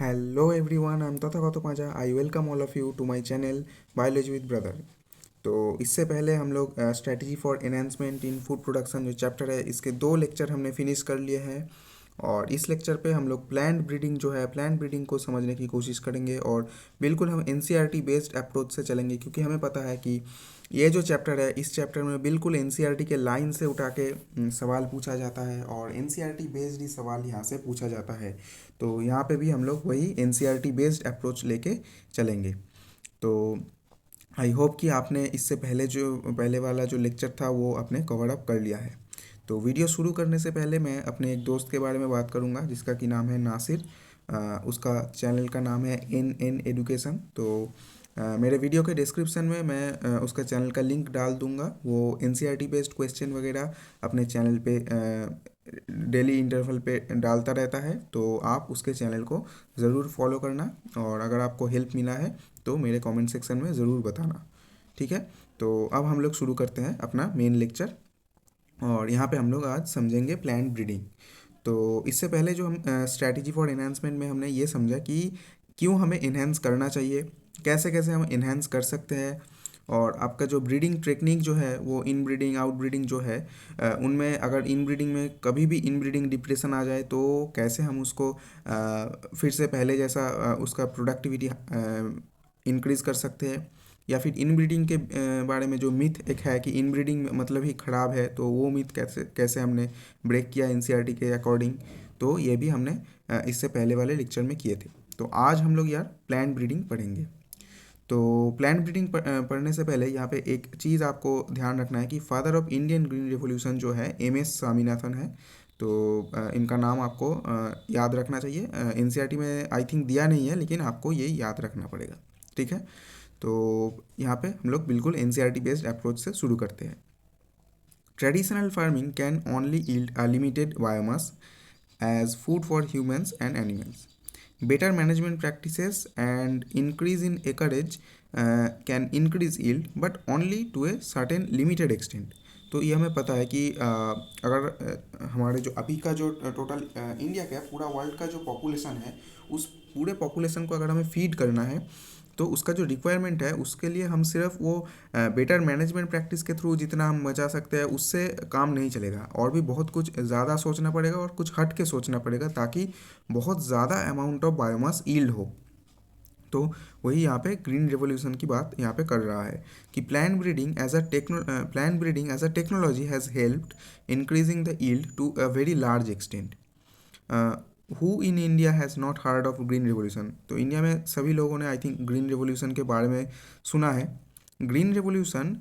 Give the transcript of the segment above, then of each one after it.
Hello everyone, I'm Tata Gautam. I welcome all of you to my channel Biology with Brother. तो इससे पहले हम लोग strategy for enhancement in food production जो chapter है इसके 2 लेक्चर हमने फिनिश कर लिए हैं। और इस लेक्चर पे हम लोग प्लांट ब्रीडिंग जो है प्लांट ब्रीडिंग को समझने की कोशिश करेंगे और बिल्कुल हम एनसीईआरटी बेस्ड अप्रोच से चलेंगे, क्योंकि हमें पता है कि ये जो चैप्टर है इस चैप्टर में बिल्कुल एनसीईआरटी के लाइन से उठा के सवाल पूछा जाता है और एनसीईआरटी बेस्ड ही सवाल यहाँ से पूछा जाता है। तो यहाँ पे भी हम लोग वही एनसीईआरटी बेस्ड अप्रोच लेके चलेंगे। तो आई होप कि आपने इससे पहले वाला जो लेक्चर था वो आपने कवर अप कर लिया है। तो वीडियो शुरू करने से पहले मैं अपने एक दोस्त के बारे में बात करूंगा जिसका कि नाम है नासिर। उसका चैनल का नाम है एन एडुकेशन। तो मेरे वीडियो के डिस्क्रिप्शन में मैं उसका चैनल का लिंक डाल दूंगा। वो एनसीईआरटी बेस्ड क्वेश्चन वगैरह अपने चैनल पे डेली इंटरवल पे डालता रहता है, तो आप उसके चैनल को ज़रूर फॉलो करना और अगर आपको हेल्प मिला है तो मेरे कमेंट सेक्शन में ज़रूर बताना। ठीक है, तो अब हम लोग शुरू करते हैं अपना मेन लेक्चर और यहाँ पे हम लोग आज समझेंगे प्लांट ब्रीडिंग। तो इससे पहले जो हम स्ट्रैटेजी फॉर एनहांसमेंट में हमने ये समझा कि क्यों हमें इन्हेंस करना चाहिए, कैसे कैसे हम इन्हेंस कर सकते हैं, और आपका जो ब्रीडिंग टेक्निक जो है वो इन ब्रीडिंग आउट ब्रीडिंग जो है उनमें अगर इन ब्रीडिंग में कभी भी इन ब्रीडिंग डिप्रेशन आ जाए तो कैसे हम उसको फिर से पहले जैसा उसका प्रोडक्टिविटी इंक्रीज़ कर सकते हैं, या फिर इन ब्रीडिंग के बारे में जो मिथ एक है कि इन ब्रीडिंग मतलब ही ख़राब है, तो वो मिथ कैसे कैसे हमने ब्रेक किया एनसीईआरटी के अकॉर्डिंग। तो ये भी हमने इससे पहले वाले लेक्चर में किए थे। तो आज हम लोग यार प्लांट ब्रीडिंग पढ़ेंगे। तो प्लांट ब्रीडिंग पढ़ने से पहले यहाँ पे एक चीज़ आपको ध्यान रखना है कि father of Indian green revolution जो है एमएस स्वामीनाथन है। तो इनका नाम आपको याद रखना चाहिए। एनसीईआरटी में आई थिंक दिया नहीं है, लेकिन आपको ये याद रखना पड़ेगा। ठीक है, तो यहाँ पे हम लोग बिल्कुल एनसीईआरटी बेस्ड अप्रोच से शुरू करते हैं। Traditional farming can only yield a limited biomass as food for humans and animals. Better management practices and increase in acreage can increase yield, but only to a certain limited extent. तो ये हमें पता है कि अगर हमारे जो अभी का जो टोटल इंडिया का पूरा वर्ल्ड का जो पॉपुलेशन है उस पूरे पॉपुलेशन को अगर हमें फीड करना है तो उसका जो रिक्वायरमेंट है उसके लिए हम सिर्फ वो बेटर मैनेजमेंट प्रैक्टिस के थ्रू जितना हम बचा सकते हैं उससे काम नहीं चलेगा, और भी बहुत कुछ ज़्यादा सोचना पड़ेगा और कुछ हट के सोचना पड़ेगा ताकि बहुत ज़्यादा अमाउंट ऑफ बायोमास यील्ड हो। तो वही यहाँ पे ग्रीन रेवोल्यूशन की बात यहाँ पे कर रहा है कि plant breeding as a technology has helped increasing the yield to a very large extent. Who in India has not heard of green revolution. तो इंडिया में सभी लोगों ने आई थिंक ग्रीन रेवोल्यूशन के बारे में सुना है। Green revolution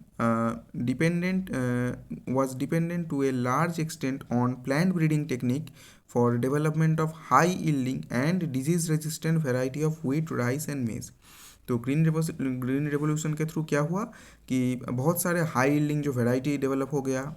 was dependent to a large extent on plant breeding technique for development of high yielding and disease resistant variety of wheat, rice and maize. तो ग्रीन रेवोल्यूशन के through क्या हुआ कि बहुत सारे हाई यील्डिंग जो variety develop हो गया,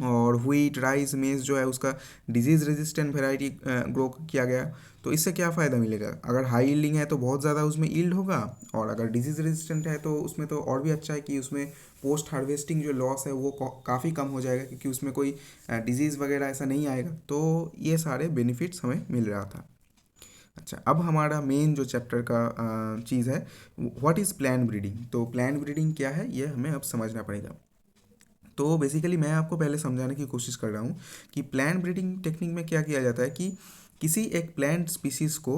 और व्हीट राइस मेज जो है उसका डिजीज़ रेजिस्टेंट वेराइटी ग्रो किया गया। तो इससे क्या फ़ायदा मिलेगा, अगर हाई यील्डिंग है तो बहुत ज़्यादा उसमें यील्ड होगा, और अगर डिजीज़ रेजिस्टेंट है तो उसमें तो और भी अच्छा है कि उसमें पोस्ट हार्वेस्टिंग जो लॉस है वो काफ़ी कम हो जाएगा, क्योंकि उसमें कोई डिजीज़ वगैरह ऐसा नहीं आएगा। तो ये सारे बेनिफिट्स हमें मिल रहा था। अच्छा, अब हमारा मेन जो चैप्टर का चीज़ है व्हाट इज़ प्लांट ब्रीडिंग। तो प्लांट ब्रीडिंग क्या है ये हमें अब समझना पड़ेगा। तो बेसिकली मैं आपको पहले समझाने की कोशिश कर रहा हूँ कि प्लांट ब्रीडिंग टेक्निक में क्या किया जाता है कि किसी एक प्लांट स्पीसीज़ को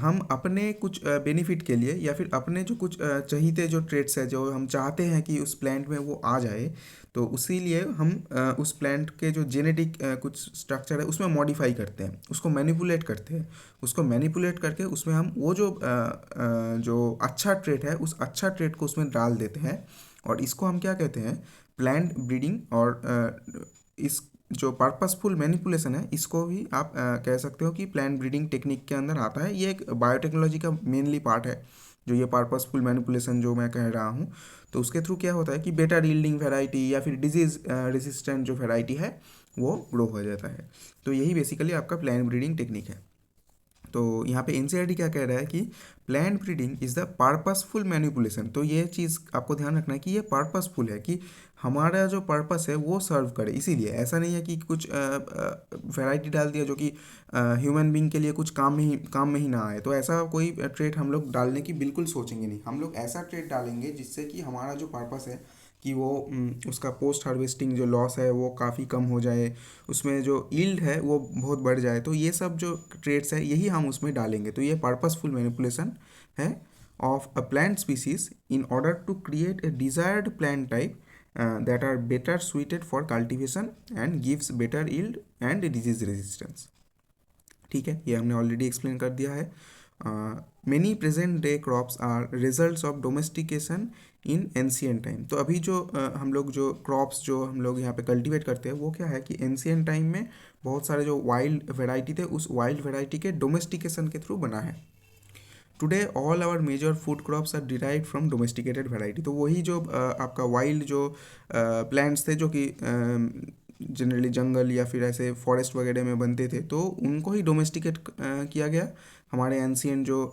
हम अपने कुछ बेनिफिट के लिए या फिर अपने जो कुछ चहीते जो ट्रेट्स है जो हम चाहते हैं कि उस प्लांट में वो आ जाए, तो उसी लिए हम उस प्लांट के जो जेनेटिक कुछ स्ट्रक्चर है उसमें मॉडिफाई करते हैं, उसको मैनिपुलेट करते हैं। उसको मैनिपुलेट करके उसमें हम वो जो अच्छा ट्रेट है उस अच्छा ट्रेट को उसमें डाल देते हैं, और इसको हम क्या कहते हैं प्लांट ब्रीडिंग। और इस जो पर्पसफुल मैनिपुलेशन है इसको भी आप कह सकते हो कि प्लांट ब्रीडिंग टेक्निक के अंदर आता है। ये एक बायोटेक्नोलॉजी का मेनली पार्ट है जो ये पर्पसफुल मैनिपुलेशन जो मैं कह रहा हूँ। तो उसके थ्रू क्या होता है कि बेटर यील्डिंग वैरायटी या फिर डिजीज़ रेसिस्टेंट जो वैरायटी है वो ग्रो हो जाता है। तो यही बेसिकली आपका प्लांट ब्रीडिंग टेक्निक है। तो यहाँ पे एनसीईआरटी क्या कह रहा है कि plant breeding is the purposeful manipulation. तो ये चीज़ आपको ध्यान रखना है कि ये पर्पसफुल है, कि हमारा जो पर्पस है वो सर्व करे, इसीलिए ऐसा नहीं है कि कुछ वैरायटी डाल दिया जो कि ह्यूमन बींग के लिए कुछ काम में ही ना आए। तो ऐसा कोई ट्रेट हम लोग डालने की बिल्कुल सोचेंगे नहीं। हम लोग ऐसा ट्रेट डालेंगे जिससे कि हमारा जो पर्पस है कि वो उसका पोस्ट हार्वेस्टिंग जो लॉस है वो काफ़ी कम हो जाए, उसमें जो यील्ड है वो बहुत बढ़ जाए। तो ये सब जो ट्रेड्स है यही हम उसमें डालेंगे। तो ये पर्पसफुल मैनिपुलेशन है of a plant species in order to create a desired plant type that are better suited for cultivation and gives better yield and disease resistance. ठीक है, ये हमने ऑलरेडी एक्सप्लेन कर दिया है। Many present day crops are results of domestication in ancient time. तो अभी जो हम लोग जो क्रॉप्स जो हम लोग यहाँ पे कल्टीवेट करते हैं वो क्या है कि एंशियंट टाइम में बहुत सारे जो वाइल्ड वेराइटी थे उस वाइल्ड वेराइटी के डोमेस्टिकेशन के थ्रू बना है। Today all our major food crops are derive from domesticated variety. तो वही जो आपका वाइल्ड जो प्लांट्स थे जो कि जनरली जंगल या फिर ऐसे फॉरेस्ट वगैरह में बनते थे, तो उनको ही डोमेस्टिकेट किया गया हमारे एंशियंट जो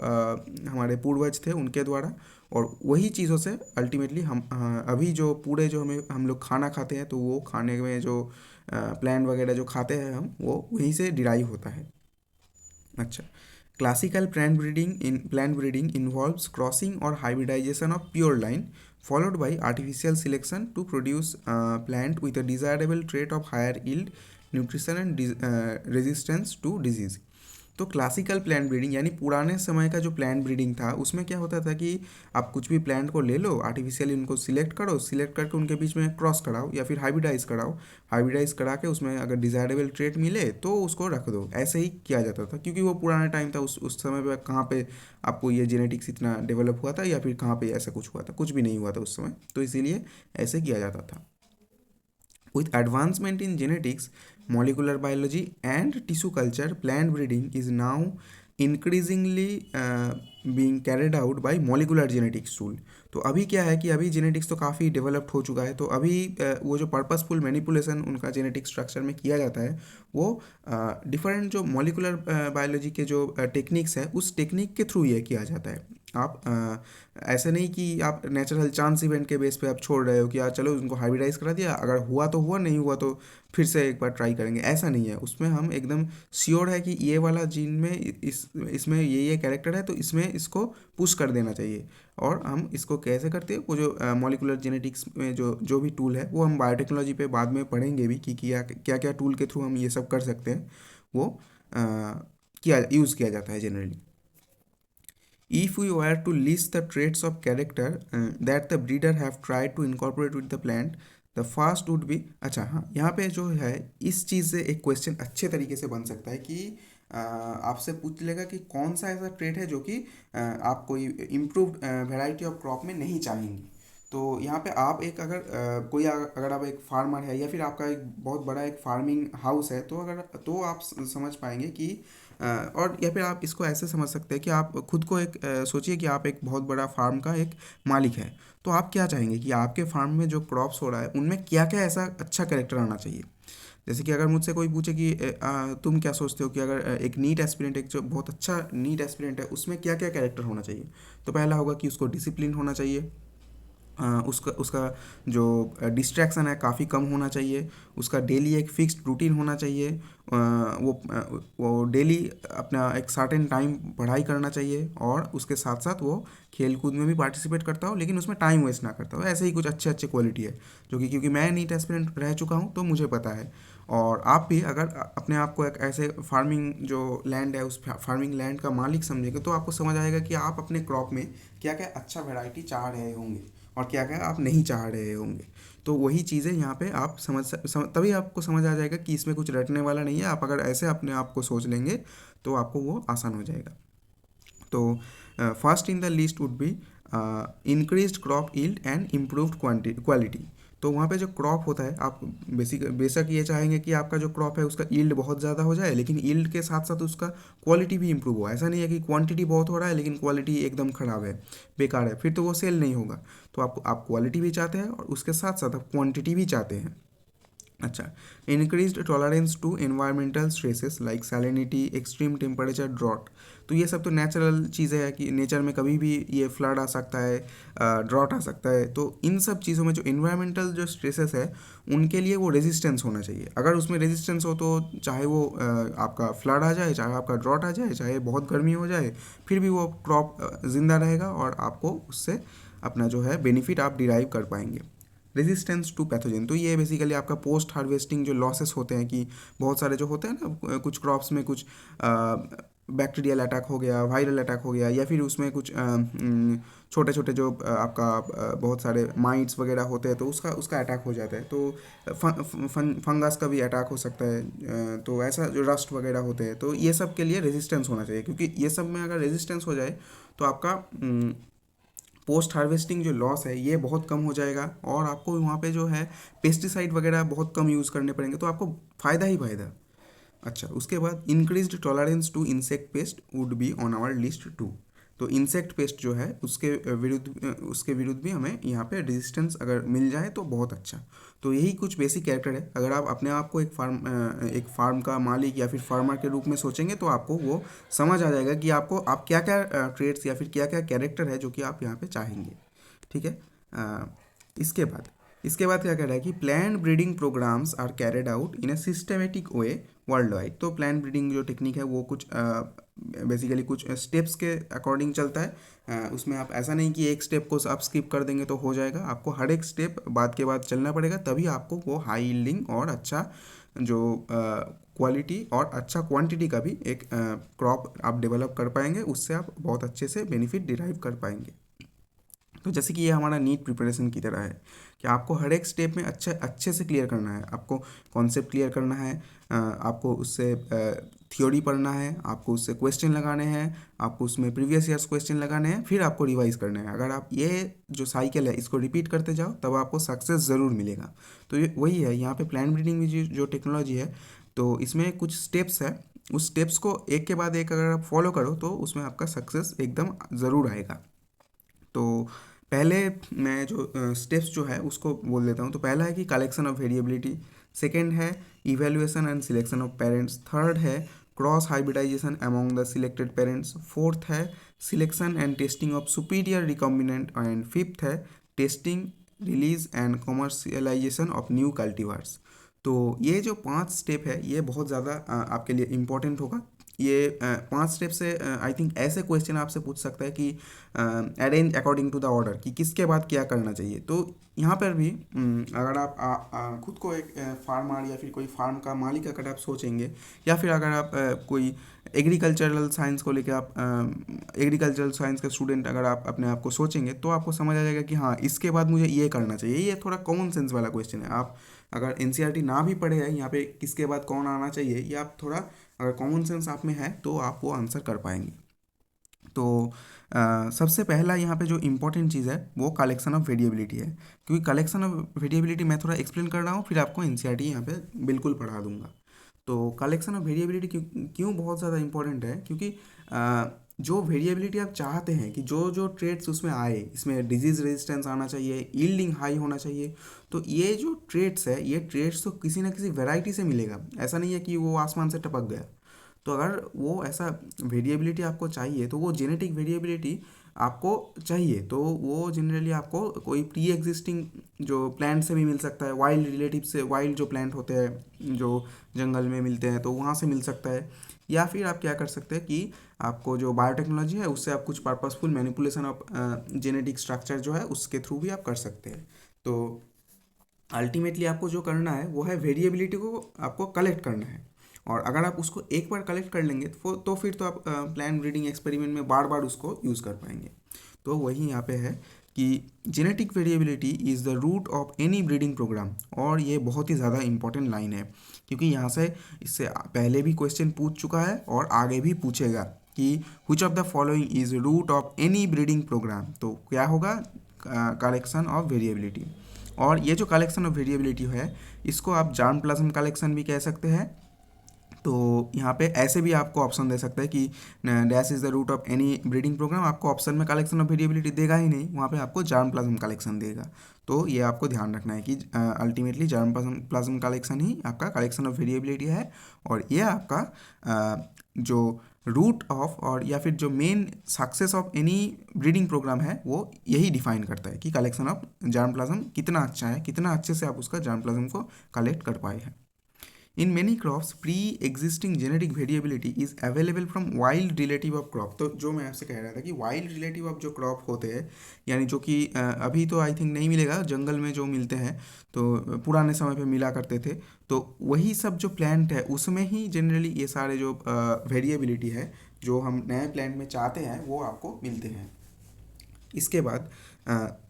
हमारे पूर्वज थे उनके द्वारा। और वही चीज़ों से अल्टीमेटली हम अभी जो पूरे जो हम लोग खाना खाते हैं तो वो खाने में जो प्लांट वगैरह जो खाते हैं हम वो वहीं से डिराइव होता है। अच्छा, classical plant breeding involves crossing और hybridisation of pure line followed by artificial selection to produce plant with a desirable trait of higher yield, nutrition and resistance to disease। तो क्लासिकल प्लांट ब्रीडिंग यानी पुराने समय का जो plant breeding था उसमें क्या होता था कि आप कुछ भी प्लांट को ले लो, आर्टिफिशियली उनको सिलेक्ट करो, सिलेक्ट करके उनके बीच में क्रॉस कराओ या फिर हाइब्रिडाइज कराओ, हाइब्रिडाइज करा के उसमें अगर डिज़ायरेबल ट्रेट मिले तो उसको रख दो। ऐसे ही किया जाता था क्योंकि वो पुराना टाइम था। उस समय पे कहाँ पे आपको ये जेनेटिक्स इतना डेवलप हुआ था या फिर कहाँ पे ऐसा कुछ हुआ था, कुछ भी नहीं हुआ था उस समय। तो इसीलिए ऐसे किया जाता था। With advancement in genetics, molecular biology, and tissue culture, plant breeding is now increasingly being carried out by molecular genetics tool। तो अभी क्या है कि अभी जेनेटिक्स तो काफ़ी डेवलप्ड हो चुका है। तो अभी वो जो पर्पसफुल मैनिपुलेशन उनका जेनेटिक स्ट्रक्चर में किया जाता है वो डिफरेंट जो मॉलिकुलर बायोलॉजी के जो टेक्निक्स है उस टेक्निक के थ्रू ये किया जाता है। आप ऐसे नहीं कि आप नेचुरल चांस इवेंट के बेस पे आप छोड़ रहे हो कि यार चलो उनको हाइब्रिडाइज करा दिया, अगर हुआ तो हुआ, नहीं हुआ तो फिर से एक बार ट्राई करेंगे, ऐसा नहीं है। उसमें हम एकदम श्योर है कि ये वाला जीन में इसमें ये कैरेक्टर है तो इसमें इसको पुश कर देना चाहिए। और हम इसको कैसे करते हैं, वो जो मॉलिकुलर जेनेटिक्स में जो भी टूल है वो हम बायोटेक्नोलॉजी पे बाद में पढ़ेंगे भी कि क्या क्या टूल के थ्रू हम ये सब कर सकते हैं, वो किया यूज़ किया जाता है generally. If we were to list the traits of character that the breeder have tried to incorporate with the plant, the first would be। अच्छा हाँ, यहाँ पे जो है इस चीज़ से एक क्वेश्चन अच्छे तरीके से बन सकता है कि आपसे पूछ लेगा कि कौन सा ऐसा ट्रेट है जो कि आप कोई इम्प्रूव्ड वैरायटी ऑफ क्रॉप में नहीं चाहेंगे। तो यहाँ पे आप एक अगर आप एक फार्मर है या फिर आपका एक बहुत बड़ा एक फार्मिंग हाउस है तो आप समझ पाएंगे कि और या फिर आप इसको ऐसे समझ सकते हैं कि आप खुद को एक सोचिए कि आप एक बहुत बड़ा फार्म का एक मालिक है। तो आप क्या चाहेंगे कि आपके फार्म में जो क्रॉप्स हो रहा है उनमें क्या क्या ऐसा अच्छा कैरेक्टर आना चाहिए। जैसे कि अगर मुझसे कोई पूछे कि तुम क्या सोचते हो कि अगर एक नीट एस्पिरेंट, एक जो बहुत अच्छा नीट एस्पिरेंट है उसमें क्या क्या कैरेक्टर होना चाहिए, तो पहला होगा कि उसको डिसिप्लिन होना चाहिए, उसका उसका जो डिस्ट्रैक्शन है काफ़ी कम होना चाहिए, उसका डेली एक फिक्स्ड रूटीन होना चाहिए, वो डेली अपना एक सर्टेन टाइम पढ़ाई करना चाहिए और उसके साथ साथ वो खेल कूद में भी पार्टिसिपेट करता हो लेकिन उसमें टाइम वेस्ट ना करता हो। ऐसे ही कुछ अच्छे अच्छे क्वालिटी है जो कि क्योंकि मैं नीट एस्पिरेंट रह चुका हूँ तो मुझे पता है। और आप भी अगर अपने आप को एक ऐसे फार्मिंग जो लैंड है उस फार्मिंग लैंड का मालिक समझेंगे तो आपको समझ आएगा कि आप अपने क्रॉप में क्या क्या अच्छा वैरायटी चाह रहे होंगे और क्या क्या आप नहीं चाह रहे होंगे। तो वही चीज़ें यहाँ पे आप तभी आपको समझ आ जाएगा कि इसमें कुछ रटने वाला नहीं है। आप अगर ऐसे अपने आप को सोच लेंगे तो आपको वो आसान हो जाएगा। तो first in the list would be increased crop yield and improved quality. तो वहाँ पे जो क्रॉप होता है आप बेशक ये चाहेंगे कि आपका जो क्रॉप है उसका यील्ड बहुत ज़्यादा हो जाए लेकिन यील्ड के साथ साथ उसका क्वालिटी भी इंप्रूव हो। ऐसा नहीं है कि क्वांटिटी बहुत हो रहा है लेकिन क्वालिटी एकदम ख़राब है, बेकार है, फिर तो वो सेल नहीं होगा। तो आप क्वालिटी भी चाहते हैं और उसके साथ साथ आप क्वांटिटी भी चाहते हैं। अच्छा, increased tolerance to environmental stresses like salinity, extreme temperature, drought. तो ये सब तो नेचुरल चीज़ें हैं कि नेचर में कभी भी ये फ्लड आ सकता है, ड्रॉट आ सकता है। तो इन सब चीज़ों में जो इन्वायरमेंटल जो स्ट्रेसेस है उनके लिए वो रेजिस्टेंस होना चाहिए। अगर उसमें रेजिस्टेंस हो तो चाहे वो आपका फ्लड आ जाए, चाहे आपका ड्रॉट आ जाए, चाहे बहुत गर्मी हो जाए, फिर भी वो क्रॉप ज़िंदा रहेगा और आपको उससे अपना जो है बेनिफिट आप डिराइव कर पाएंगे। रेजिस्टेंस टू पैथोजन, तो ये बेसिकली आपका पोस्ट हार्वेस्टिंग जो लॉसेस होते हैं कि बहुत सारे जो होते हैं ना, कुछ क्रॉप्स में कुछ बैक्टीरियल अटैक हो गया, वायरल अटैक हो गया, या फिर उसमें कुछ छोटे छोटे जो आपका बहुत सारे माइट्स वगैरह होते हैं तो उसका उसका अटैक हो जाता है। तो फंगस का भी अटैक हो सकता है। तो ऐसा जो रस्ट वगैरह होते हैं तो ये सब के लिए रेजिस्टेंस होना चाहिए, क्योंकि ये सब में अगर रेजिस्टेंस हो जाए तो आपका पोस्ट हार्वेस्टिंग जो लॉस है ये बहुत कम हो जाएगा और आपको वहाँ पे जो है पेस्टिसाइड वगैरह बहुत कम यूज़ करने पड़ेंगे, तो आपको फ़ायदा ही फ़ायदा। अच्छा, उसके बाद increased tolerance to insect pest would be on our list too. तो इंसेक्ट पेस्ट जो है उसके विरुद्ध भी हमें यहाँ पे रेजिस्टेंस अगर मिल जाए तो बहुत अच्छा। तो यही कुछ बेसिक कैरेक्टर है। अगर आप अपने आप को एक फार्म का मालिक या फिर फार्मर के रूप में सोचेंगे तो आपको वो समझ आ जाएगा कि आप क्या क्या ट्रेड्स या फिर क्या क्या कैरेक्टर है जो कि आप यहाँ पे चाहेंगे। ठीक है। अ, इसके बाद इसके बाद क्या कह रहा है कि plan breeding programs are carried out in a systematic way world wide. तो प्लान ब्रीडिंग जो टेक्निक है वो कुछ बेसिकली कुछ स्टेप्स के अकॉर्डिंग चलता है। उसमें आप ऐसा नहीं कि एक स्टेप को आप स्किप कर देंगे तो हो जाएगा, आपको हर एक स्टेप बाद के बाद चलना पड़ेगा, तभी आपको वो हाई यील्डिंग और अच्छा जो क्वालिटी और अच्छा क्वांटिटी का भी एक क्रॉप आप डेवलप कर पाएंगे, उससे आप बहुत अच्छे से बेनिफिट डिराइव कर पाएंगे। तो जैसे कि ये हमारा नीट प्रिपरेशन की तरह है कि आपको हर एक स्टेप में अच्छे अच्छे से क्लियर करना है। आपको कॉन्सेप्ट क्लियर करना है, आपको उससे थ्योरी पढ़ना है, आपको उससे क्वेश्चन लगाने हैं, आपको उसमें प्रीवियस ईयर्स क्वेश्चन लगाने हैं, फिर आपको रिवाइज करना है। अगर आप ये जो साइकिल है इसको रिपीट करते जाओ तब आपको सक्सेस ज़रूर मिलेगा। तो ये वही है यहाँ पे प्लान ब्रीडिंग में जो टेक्नोलॉजी है तो इसमें कुछ स्टेप्स है, उस स्टेप्स को एक के बाद एक अगर आप फॉलो करो तो उसमें आपका सक्सेस एकदम ज़रूर आएगा। तो पहले मैं जो स्टेप्स जो है उसको बोल देता हूँ। तो पहला है कि कलेक्शन ऑफ वेरिएबिलिटी, सेकंड है evaluation and selection of parents, third है cross hybridisation among the selected parents, fourth है selection and testing of superior recombinant, and fifth है testing, release and commercialisation of new cultivars. तो ये जो 5 step है ये बहुत ज़्यादा आपके लिए इम्पोर्टेंट होगा। ये 5 स्टेप से आई थिंक ऐसे क्वेश्चन आपसे पूछ सकता है कि arrange according to the order, कि किसके बाद क्या करना चाहिए। तो यहाँ पर भी अगर आप खुद को एक फार्मर या फिर कोई फार्म का मालिक अगर आप सोचेंगे, या फिर अगर आप कोई एग्रीकल्चरल साइंस को लेकर आप एग्रीकल्चरल साइंस का स्टूडेंट अगर आप अपने आप को सोचेंगे तो आपको समझ आ जाएगा कि हाँ इसके बाद मुझे ये करना चाहिए। ये थोड़ा कॉमन सेंस वाला क्वेश्चन है। आप अगर एनसीईआरटी ना भी पढ़े हैं यहाँ पे किसके बाद कौन आना चाहिए, ये आप थोड़ा अगर कॉमन सेंस आप में है तो आप वो आंसर कर पाएंगे। तो सबसे पहला यहाँ पे जो इम्पोर्टेंट चीज़ है वो कलेक्शन ऑफ वेरिएबिलिटी है, क्योंकि कलेक्शन ऑफ वेरिएबिलिटी मैं थोड़ा एक्सप्लेन कर रहा हूँ, फिर आपको एनसीईआरटी यहाँ पे बिल्कुल पढ़ा दूंगा। तो कलेक्शन ऑफ वेरिएबिलिटी क्यों क्यों बहुत ज़्यादा इंपॉर्टेंट है, क्योंकि जो वेरिएबिलिटी आप चाहते हैं कि जो जो ट्रेड्स उसमें आए, इसमें डिजीज़ रेजिस्टेंस आना चाहिए, यील्डिंग हाई होना चाहिए, तो ये जो ट्रेड्स है ये ट्रेड्स तो किसी ना किसी वैरायटी से मिलेगा। ऐसा नहीं है कि वो आसमान से टपक गया। तो अगर वो ऐसा वेरिएबिलिटी आपको चाहिए तो वो जेनेटिक वेरिएबिलिटी आपको चाहिए, तो वो जनरली आपको कोई प्री एग्जिस्टिंग जो प्लांट से भी मिल सकता है, वाइल्ड रिलेटिव से, वाइल्ड जो प्लांट होते हैं जो जंगल में मिलते हैं तो वहाँ से मिल सकता है, या फिर आप क्या कर सकते हैं कि आपको जो बायोटेक्नोलॉजी है उससे आप कुछ purposeful manipulation of genetic structure जो है उसके थ्रू भी आप कर सकते हैं। तो अल्टीमेटली आपको जो करना है वो है वेरिएबिलिटी को आपको कलेक्ट करना है, और अगर आप उसको एक बार कलेक्ट कर लेंगे तो फिर तो आप प्लान ब्रीडिंग एक्सपेरिमेंट में बार बार उसको यूज़ कर पाएंगे। तो वही यहाँ पे है कि genetic variability is the root of any breeding program, और ये बहुत ही ज़्यादा इंपॉर्टेंट लाइन है, क्योंकि यहाँ से इससे पहले भी क्वेश्चन पूछ चुका है और आगे भी पूछेगा कि which of the following is root of any breeding program. तो क्या होगा, कलेक्शन ऑफ वेरिएबिलिटी। और ये जो कलेक्शन ऑफ वेरिएबिलिटी है इसको आप जार्म प्लाज्म कलेक्शन भी कह सकते हैं, तो यहाँ पे ऐसे भी आपको ऑप्शन दे सकता है कि dash is the root of any breeding program, आपको ऑप्शन में कलेक्शन ऑफ वेरिएबिलिटी देगा ही नहीं, वहाँ पे आपको जर्म प्लाज्म कलेक्शन देगा। तो ये आपको ध्यान रखना है कि अल्टीमेटली जर्म प्लाज्म कलेक्शन ही आपका कलेक्शन ऑफ वेरिएबिलिटी है, और ये आपका जो रूट ऑफ और या फिर जो main success of any breeding program है वो यही डिफाइन करता है कि कलेक्शन ऑफ जर्म प्लाज्म कितना अच्छा है, कितना अच्छे से आप उसका जर्म प्लाज्म को कलेक्ट कर पाए हैं। In many crops, pre-existing genetic variability is available from wild relative of crop। तो जो मैं आपसे कह रहा था कि wild relative of जो crop होते हैं, यानी जो कि अभी तो आई थिंक नहीं मिलेगा, जंगल में जो मिलते हैं तो पुराने समय पे मिला करते थे, तो वही सब जो प्लांट है उसमें ही जनरली ये सारे जो वेरिएबिलिटी है जो हम नए प्लांट में चाहते हैं वो आपको मिलते हैं। इसके बाद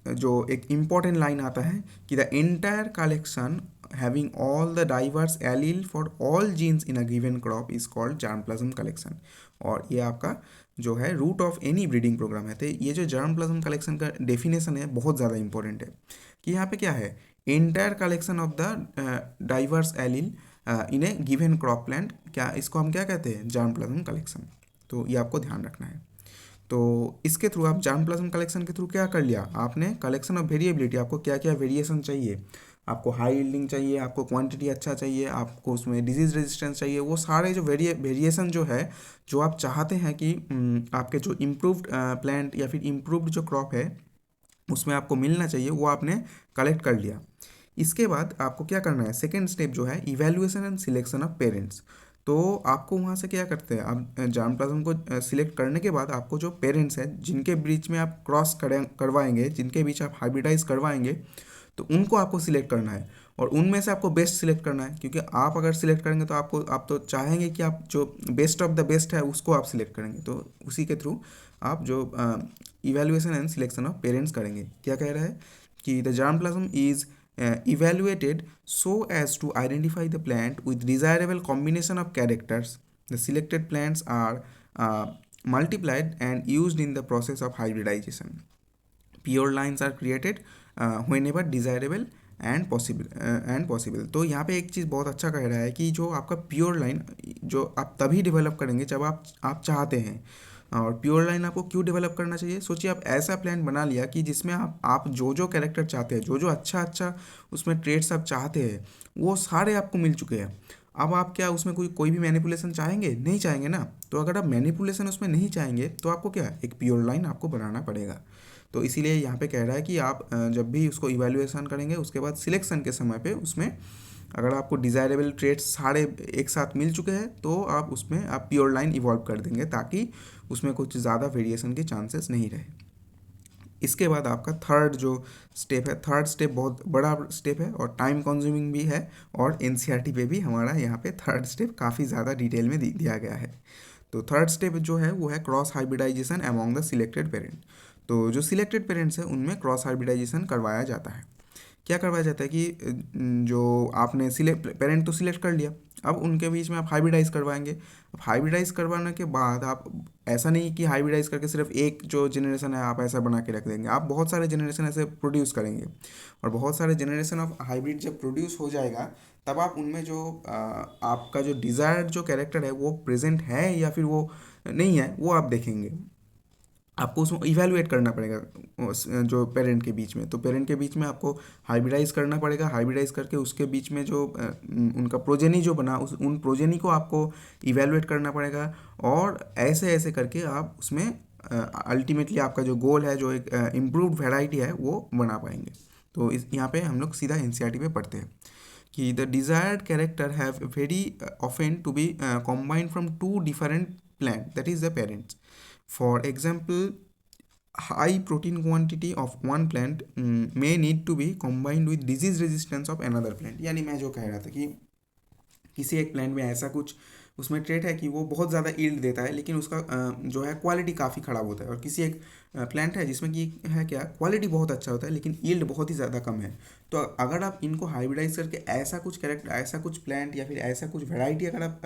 जो एक इम्पॉर्टेंट लाइन आता है कि the entire collection having all the diverse allele for all genes in a given crop is called germplasm collection. और ये आपका जो है root of any breeding program है। तो ये जो जर्म प्लाज्म कलेक्शन का डेफिनेशन है बहुत ज़्यादा इंपॉर्टेंट है कि यहाँ पे क्या है, entire collection of the diverse allele in A given crop plant, क्या इसको हम क्या कहते हैं, जर्म प्लाज्म कलेक्शन। तो ये आपको ध्यान रखना है। तो इसके थ्रू आप जर्म प्लाज्म कलेक्शन के थ्रू क्या कर लिया आपने, कलेक्शन ऑफ वेरिएबिलिटी, आपको क्या क्या वेरिएशन चाहिए, आपको हाई यील्डिंग चाहिए, आपको क्वांटिटी अच्छा चाहिए, आपको उसमें डिजीज रेजिस्टेंस चाहिए, वो सारे जो वेरिएशन जो है जो आप चाहते हैं कि आपके जो इम्प्रूव्ड प्लांट या फिर इम्प्रूव्ड जो क्रॉप है उसमें आपको मिलना चाहिए, वो आपने कलेक्ट कर लिया। इसके बाद आपको क्या करना है, सेकेंड स्टेप जो है evaluation and selection of parents. तो आपको वहाँ से क्या करते हैं, आप जर्म प्लाज्म को सिलेक्ट करने के बाद आपको जो पेरेंट्स हैं जिनके बीच में आप क्रॉस करवाएंगे, जिनके बीच आप हाइब्रिडाइज करवाएंगे, तो उनको आपको सिलेक्ट करना है और उनमें से आपको बेस्ट सिलेक्ट करना है, क्योंकि आप अगर सिलेक्ट करेंगे तो आप तो चाहेंगे कि आप जो बेस्ट ऑफ द बेस्ट है उसको आप सिलेक्ट करेंगे। तो उसी के थ्रू आप जो evaluation and selection of parents करेंगे। क्या कह रहा है कि the germ plasm is evaluated so as to identify the plant with desirable combination of characters. The selected plants are multiplied and used in the process of hybridization. Pure lines are created whenever desirable and possible. तो यहाँ पे एक चीज़ बहुत अच्छा कह रहा है कि जो आपका प्योर लाइन जो आप तभी डेवलप करेंगे जब आप चाहते हैं। और प्योर लाइन आपको क्यों डेवलप करना चाहिए, सोचिए आप ऐसा प्लान बना लिया कि जिसमें आप जो जो कैरेक्टर चाहते हैं, जो जो अच्छा उसमें ट्रेड्स आप चाहते हैं वो सारे आपको मिल चुके हैं। अब आप क्या उसमें कोई भी मैनिपुलेशन चाहेंगे, नहीं चाहेंगे ना। तो अगर आप मैनिपुलेशन उसमें नहीं चाहेंगे तो आपको क्या एक प्योर लाइन आपको बनाना पड़ेगा। तो इसीलिए यहाँ पे कह रहा है कि आप जब भी उसको इवैल्यूएशन करेंगे उसके बाद सिलेक्शन के समय पे उसमें अगर आपको डिज़ायरेबल ट्रेड्स सारे एक साथ मिल चुके हैं तो आप उसमें आप प्योर लाइन इवॉल्व कर देंगे ताकि उसमें कुछ ज़्यादा वेरिएशन के चांसेस नहीं रहे। इसके बाद आपका थर्ड जो स्टेप है, थर्ड स्टेप बहुत बड़ा स्टेप है और टाइम कंज्यूमिंग भी है, और एनसीईआरटी पे भी हमारा यहाँ पे थर्ड स्टेप काफ़ी ज़्यादा डिटेल में दिया गया है। तो थर्ड स्टेप जो है वो है cross hybridisation among the selected parent. तो जो सिलेक्टेड पेरेंट्स हैं उनमें क्रॉस हाइब्रिडाइजेशन करवाया जाता है। क्या करवाया जाता है कि जो आपने पेरेंट तो सिलेक्ट कर लिया, अब उनके बीच में आप हाइब्रिडाइज करवाएंगे। अब हाइब्रिडाइज करवाने के बाद आप ऐसा नहीं कि हाइब्रिडाइज करके सिर्फ एक जो जनरेशन है आप ऐसा बना के रख देंगे, आप बहुत सारे जनरेशन ऐसे प्रोड्यूस करेंगे, और बहुत सारे जनरेशन ऑफ हाइब्रिड जब प्रोड्यूस हो जाएगा तब आप उनमें जो आपका जो डिज़ायर्ड जो कैरेक्टर है वो प्रेजेंट है या फिर वो नहीं है वो आप देखेंगे। आपको उसमें इवैल्यूएट करना पड़ेगा जो पेरेंट के बीच में। तो पेरेंट के बीच में आपको हाइब्रिडाइज करना पड़ेगा, हाइब्रिडाइज करके उसके बीच में जो उनका प्रोजेनी जो बना उन प्रोजेनी को आपको इवैल्यूएट करना पड़ेगा, और ऐसे ऐसे करके आप उसमें अल्टीमेटली आपका जो गोल है, जो एक इम्प्रूव्ड वैरायटी है वो बना पाएंगे। तो इस यहाँ पे हम लोग सीधा एनसीईआरटी पे पढ़ते हैं कि the desired character have very often to be combined from two different plant, that is the parents. For example, high protein quantity of one plant may need to be combined with disease resistance of another plant. यानी मैं जो कह रहा था कि किसी एक plant में ऐसा कुछ उसमें ट्रेट है कि वो बहुत ज़्यादा ईल्ड देता है लेकिन उसका जो है क्वालिटी काफ़ी ख़राब होता है, और किसी एक प्लांट है जिसमें कि है क्या क्वालिटी बहुत अच्छा होता है लेकिन ईल्ड बहुत ही ज़्यादा कम है। तो अगर आप इनको हाइब्रिडाइज करके ऐसा कुछ कैरेक्टर, ऐसा कुछ प्लांट या फिर ऐसा कुछ वैरायटी अगर आप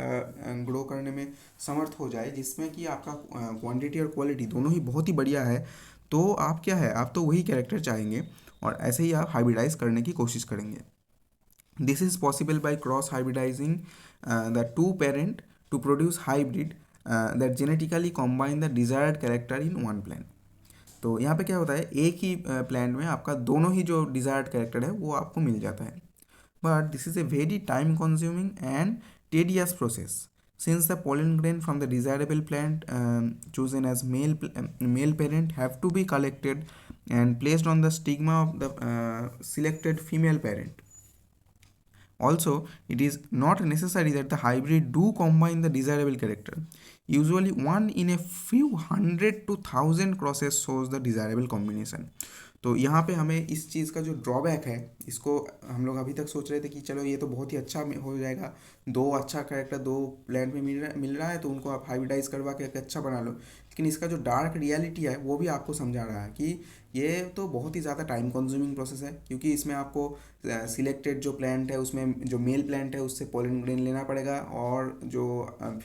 ग्रो करने में समर्थ हो जाए जिसमें कि आपका क्वांटिटी और क्वालिटी दोनों ही बहुत ही बढ़िया है, तो आप क्या है आप तो वही कैरेक्टर चाहेंगे और ऐसे ही आप हाइब्रिडाइज करने की कोशिश करेंगे। This is possible by cross hybridizing the two parent to produce hybrid that genetically combine the desired character in one plant. तो यहाँ पे क्या होता है, एक ही प्लांट में आपका दोनों ही जो डिजायर्ड कैरेक्टर है वो आपको मिल जाता है। But this is a very time consuming and tedious process since the pollen grain from the desirable plant chosen as male parent have to be collected and placed on the stigma of the selected female parent. Also, it is not necessary that the hybrid do combine the desirable character. Usually, one in a few hundred to thousand crosses shows the desirable combination. तो यहाँ पे हमें इस चीज़ का जो drawback है, इसको हम लोग अभी तक सोच रहे थे कि चलो ये तो बहुत ही अच्छा हो जाएगा, दो अच्छा कैरेक्टर दो प्लांट में मिल रहा है तो उनको आप हाइब्रिडाइज करवा के एक अच्छा बना लो। लेकिन इसका जो डार्क रियलिटी है वो भी आपको समझा रहा है कि ये तो बहुत ही ज़्यादा टाइम कंज्यूमिंग प्रोसेस है, क्योंकि इसमें आपको सिलेक्टेड जो प्लांट है उसमें जो मेल प्लांट है उससे पोलन ग्रेन लेना पड़ेगा और जो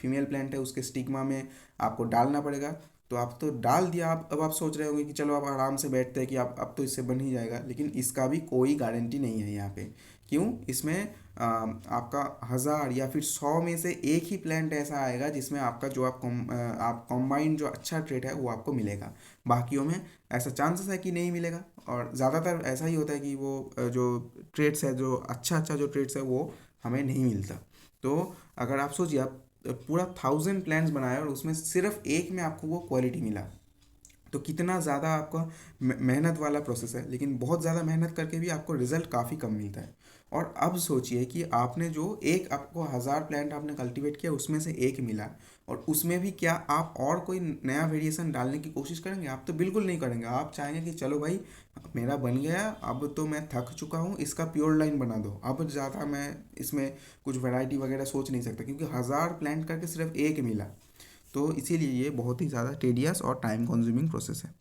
फीमेल प्लांट है उसके स्टिग्मा में आपको डालना पड़ेगा। तो आप तो डाल दिया, आप अब आप सोच रहे होंगे कि चलो आप आराम से बैठते हैं कि आप अब तो इससे बन ही जाएगा, लेकिन इसका भी कोई गारंटी नहीं है यहाँ पे। क्यों? इसमें आपका 1000 या फिर 100 में से एक ही प्लांट ऐसा आएगा जिसमें आपका जो आप कॉम्बाइन जो अच्छा ट्रेट है वो आपको मिलेगा। बाकियों में ऐसा चांसेस है कि नहीं मिलेगा, और ज़्यादातर ऐसा ही होता है कि वो जो ट्रेट्स है, जो अच्छा अच्छा जो ट्रेट्स है वो हमें नहीं मिलता। तो अगर आप सोचिए, आप पूरा 1000 प्लान्स बनाए और उसमें सिर्फ एक में आपको वो क्वालिटी मिला, तो कितना ज़्यादा आपका मेहनत वाला प्रोसेस है। लेकिन बहुत ज़्यादा मेहनत करके भी आपको रिजल्ट काफ़ी कम मिलता है। और अब सोचिए कि आपने जो एक आपको 1000 प्लांट आपने कल्टीवेट किया उसमें से एक मिला, और उसमें भी क्या आप और कोई नया वेरिएशन डालने की कोशिश करेंगे? आप तो बिल्कुल नहीं करेंगे। आप चाहेंगे कि चलो भाई मेरा बन गया, अब तो मैं थक चुका हूँ, इसका प्योर लाइन बना दो, अब ज़्यादा मैं इसमें कुछ वैरायटी वगैरह सोच नहीं सकता, क्योंकि 1000 प्लांट करके सिर्फ एक मिला। तो इसीलिए ये बहुत ही ज़्यादा टेडियस और टाइम कंज्यूमिंग प्रोसेस है।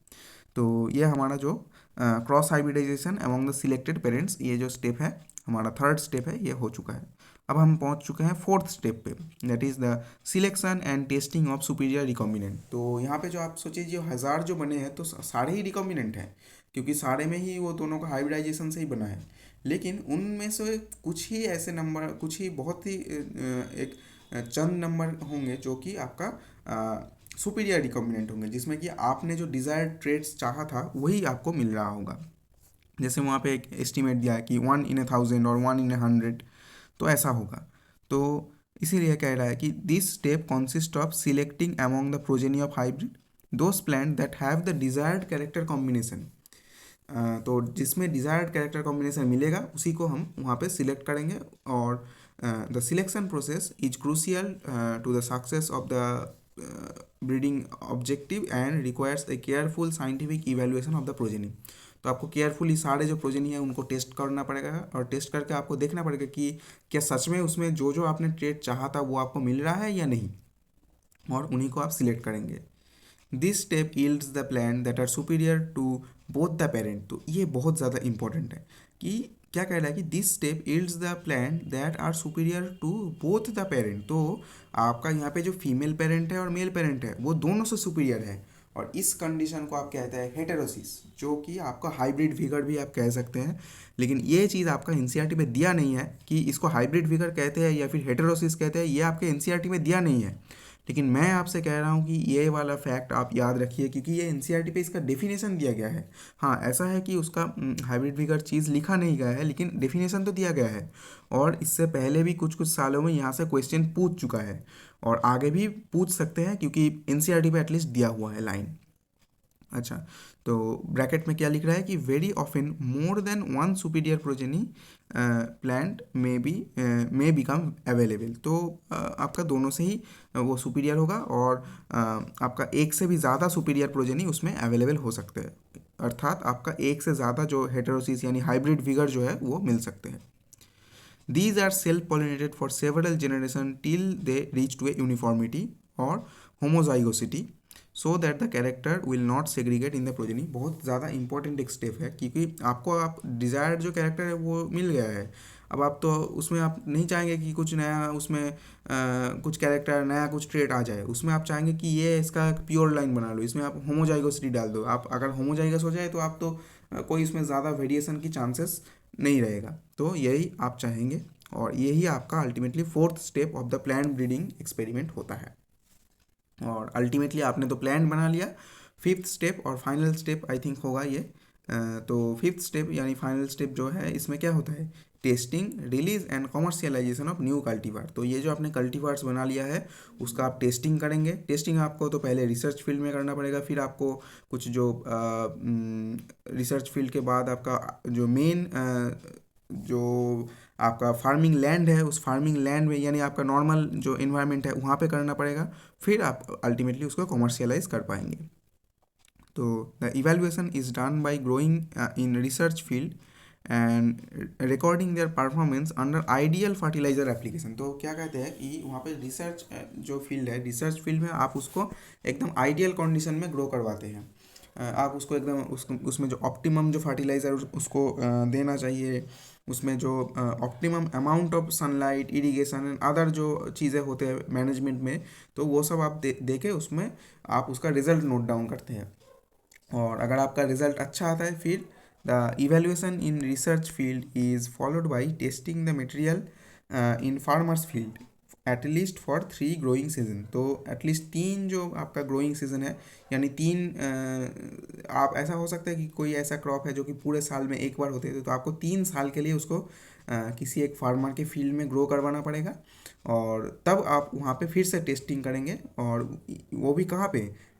तो ये हमारा जो cross hybridisation among the selected parents, ये जो स्टेप है हमारा थर्ड स्टेप है, ये हो चुका है। अब हम पहुंच चुके हैं फोर्थ स्टेप पे, that is the selection and testing of superior recombinant. तो यहाँ पे जो आप सोचिए जो 1000 जो बने हैं तो सारे ही रिकॉम्बिनेंट हैं, क्योंकि सारे में ही वो दोनों का हाइब्रिडाइजेशन से ही बना है। लेकिन उनमें से कुछ ही ऐसे नंबर, कुछ ही बहुत ही एक चंद नंबर होंगे जो कि आपका सुपीरियर रिकॉम्बिनेंट होंगे, जिसमें कि आपने जो डिज़ायर्ड ट्रेड्स चाहा था वही आपको मिल रहा होगा। जैसे वहाँ पे एक एस्टिमेट दिया है कि 1 in 1000 और 1 in 100, तो ऐसा होगा। तो इसीलिए कह रहा है कि this step consist of selecting among the progeny of hybrid those plant that have the desired character combination. तो जिसमें डिज़ायर्ड कैरेक्टर कॉम्बिनेशन मिलेगा उसी को हम वहाँ पे सिलेक्ट करेंगे। और the selection process is crucial to the success of the breeding objective and requires a careful scientific evaluation of the progeny. तो आपको केयरफुली सारे जो प्रोजेनी है उनको टेस्ट करना पड़ेगा, और टेस्ट करके आपको देखना पड़ेगा कि क्या सच में उसमें जो जो आपने ट्रेड चाहा था वो आपको मिल रहा है या नहीं, और उन्हीं को आप सिलेक्ट करेंगे। This step yields the plant that are superior to both the parent. तो ये बहुत ज़्यादा इंपॉर्टेंट है कि क्या कह रहा है कि this step yields the plant that are superior to both the parent. तो आपका यहाँ पे जो फीमेल पेरेंट है और मेल पेरेंट है वो दोनों से सुपीरियर है, और इस कंडीशन को आप कहते हैं हेटेरोसिस, जो कि आपका हाइब्रिड विगर भी आप कह सकते हैं। लेकिन ये चीज़ आपका एनसीईआरटी में दिया नहीं है कि इसको हाइब्रिड विगर कहते हैं या फिर हेटेरोसिस कहते हैं, ये आपके एनसीईआरटी में दिया नहीं है। लेकिन मैं आपसे कह रहा हूँ कि ये वाला फैक्ट आप याद रखिए, क्योंकि ये एनसीईआरटी पे इसका डेफिनेशन दिया गया है। हाँ, ऐसा है कि उसका हाइब्रिड विगर चीज़ लिखा नहीं गया है, लेकिन डेफिनेशन तो दिया गया है। और इससे पहले भी कुछ कुछ सालों में यहाँ से क्वेश्चन पूछ चुका है, और आगे भी पूछ सकते हैं, क्योंकि एनसीईआरटी पे एटलीस्ट दिया हुआ है लाइन। अच्छा, तो ब्रैकेट में क्या लिख रहा है कि very often more than one superior progeny plant may become available. तो आपका दोनों से ही वो सुपीरियर होगा, और आपका एक से भी ज़्यादा सुपीरियर प्रोजेनी उसमें अवेलेबल हो सकते हैं, अर्थात आपका एक से ज़्यादा जो हेटेरोसिस यानी हाइब्रिड विगर जो है वो मिल सकते हैं। These are self-pollinated for several generations till they reach to a uniformity or homozygosity so that the character will not segregate in the progeny। बहुत ज़्यादा इंपॉर्टेंट एक स्टेप है, क्योंकि आपको आप डिज़ायर्ड जो कैरेक्टर है वो मिल गया है। अब आप तो उसमें आप नहीं चाहेंगे कि कुछ नया उसमें कुछ कैरेक्टर नया कुछ ट्रेट आ जाए, उसमें आप चाहेंगे कि ये इसका प्योर लाइन बना लो, इसमें आप होमोजाइगोसिटी डाल दो। आप अगर होमोजाइगस हो जाए तो आप तो कोई इसमें ज़्यादा वेरिएशन की चांसेस नहीं रहेगा। तो यही आप चाहेंगे और यही आपका ultimately fourth step of the plan breeding experiment होता है। और अल्टीमेटली आपने तो प्लान बना लिया, फिफ्थ स्टेप और फाइनल स्टेप आई थिंक होगा ये। तो फिफ्थ स्टेप यानी फाइनल स्टेप जो है इसमें क्या होता है, testing, release and commercialisation of new cultivar. तो ये जो आपने कल्टीवार्स बना लिया है उसका आप टेस्टिंग करेंगे। टेस्टिंग आपको तो पहले रिसर्च फील्ड में करना पड़ेगा, फिर आपको कुछ जो रिसर्च फील्ड के बाद आपका जो मेन जो आपका फार्मिंग लैंड है उस फार्मिंग लैंड में यानी आपका नॉर्मल जो इन्वायरमेंट है वहाँ पे करना पड़ेगा, फिर आप अल्टीमेटली उसको कमर्शियलाइज कर पाएंगे। तो the evaluation is done by growing in research field and recording their performance under ideal fertilizer application. तो क्या कहते हैं कि वहाँ पे रिसर्च जो फील्ड है, रिसर्च फील्ड में आप उसको एकदम आइडियल कंडीशन में ग्रो करवाते हैं। आप उसको एकदम उसमें जो ऑप्टिमम जो फर्टिलाइज़र उसको देना चाहिए, उसमें जो optimum amount of sunlight, irrigation and other जो चीज़ें होते हैं मैनेजमेंट में, तो वो सब आप दे के उसमें आप उसका रिजल्ट नोट डाउन करते हैं। और अगर आपका रिजल्ट अच्छा आता है फिर the evaluation in research field is followed by testing the material in farmers field at least for 3 growing season. तो एटलीस्ट 3 जो आपका ग्रोइंग सीजन है यानी 3 आप ऐसा हो सकता है कि कोई ऐसा क्रॉप है जो कि पूरे साल में एक बार होते हैं, तो आपको 3 साल के लिए उसको किसी एक फार्मर के फील्ड में ग्रो करवाना पड़ेगा और तब आप वहाँ पे फिर से टेस्टिंग करेंगे। और वो भी कहाँ पे,